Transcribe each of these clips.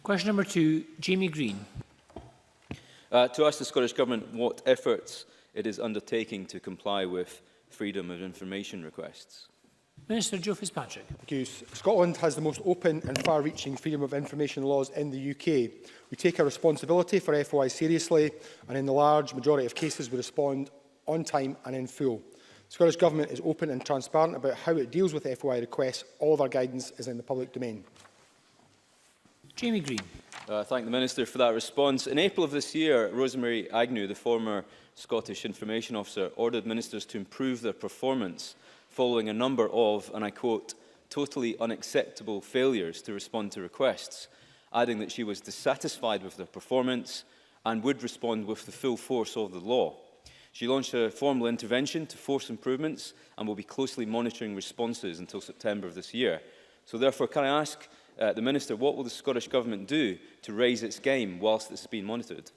Question number 2, Jamie Greene. To ask the Scottish Government what efforts it is undertaking to comply with freedom of information requests. Minister Joe Fitzpatrick. Thank you. Scotland has the most open and far-reaching freedom of information laws in the UK. We take our responsibility for FOI seriously, and in the large majority of cases we respond on time and in full. The Scottish Government is open and transparent about how it deals with FOI requests. All of our guidance is in the public domain. Jamie Greene. Thank the Minister for that response. In April of this year, Rosemary Agnew, the former Scottish Information Officer, ordered ministers to improve their performance following a number of, and I quote, totally unacceptable failures to respond to requests, adding that she was dissatisfied with their performance and would respond with the full force of the law. She launched a formal intervention to force improvements and will be closely monitoring responses until September of this year. So therefore, can I ask the Minister, what will the Scottish Government do to raise its game whilst it's being monitored?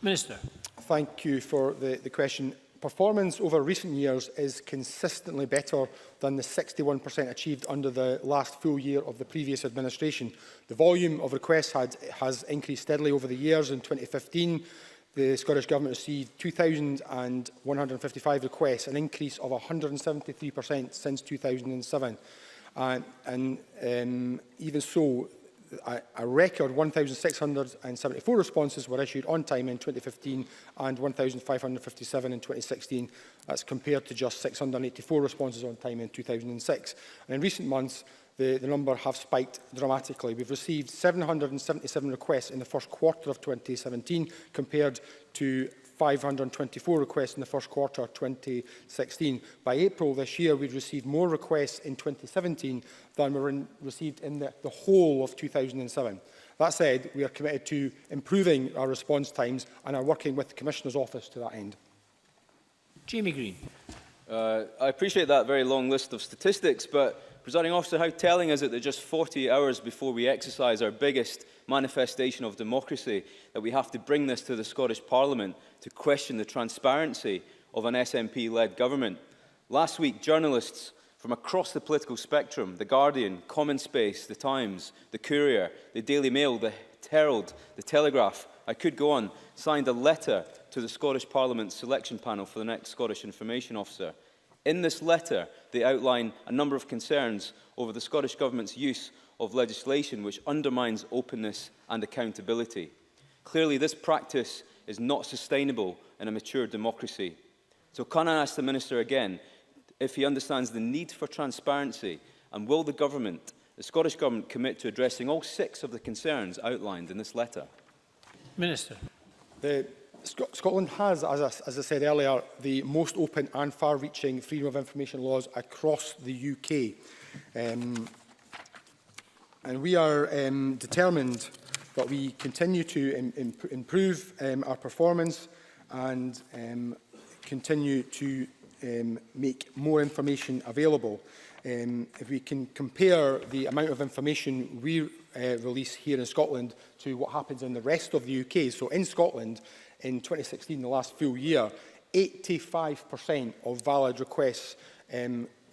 Minister. Thank you for the question. Performance over recent years is consistently better than the 61% achieved under the last full year of the previous administration. The volume of requests has increased steadily over the years. In 2015, the Scottish Government received 2,155 requests, an increase of 173% since 2007. Even so, a record 1,674 responses were issued on time in 2015 and 1,557 in 2016. That's compared to just 684 responses on time in 2006. And in recent months, the number have spiked dramatically. We've received 777 requests in the first quarter of 2017 compared to 524 requests in the first quarter of 2016. By April this year, we've received more requests in 2017 than were received in the whole of 2007. That said, we are committed to improving our response times and are working with the Commissioner's Office to that end. Jamie Greene. I appreciate that very long list of statistics, but Presiding Officer, how telling is it that just 40 hours before we exercise our biggest manifestation of democracy, that we have to bring this to the Scottish Parliament to question the transparency of an SNP-led government? Last week, journalists from across the political spectrum, The Guardian, Common Space, The Times, The Courier, The Daily Mail, The Herald, The Telegraph, I could go on, signed a letter to the Scottish Parliament's selection panel for the next Scottish Information Officer. In this letter, they outline a number of concerns over the Scottish Government's use of legislation which undermines openness and accountability. Clearly, this practice is not sustainable in a mature democracy. So can I ask the Minister again if he understands the need for transparency, and will the Scottish Government, commit to addressing all 6 of the concerns outlined in this letter? Minister. Scotland has, as I said earlier, the most open and far-reaching freedom of information laws across the UK. And we are determined that we continue to improve our performance and continue to make more information available. If we can compare the amount of information we release here in Scotland to what happens in the rest of the UK, so in Scotland, in 2016, the last full year, 85% of valid requests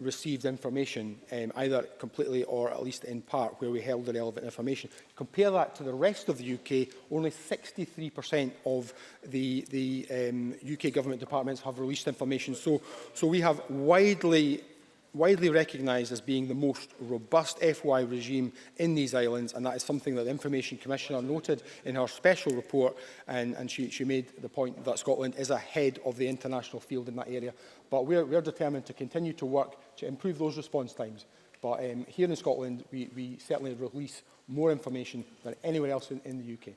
received information, either completely or at least in part, where we held the relevant information. Compare that to the rest of the UK, only 63% of the UK government departments have released information. So we have widely recognised as being the most robust FOI regime in these islands, and that is something that the Information Commissioner noted in her special report, and she made the point that Scotland is ahead of the international field in that area. But we're determined to continue to work to improve those response times. But here in Scotland, we certainly release more information than anywhere else in the UK.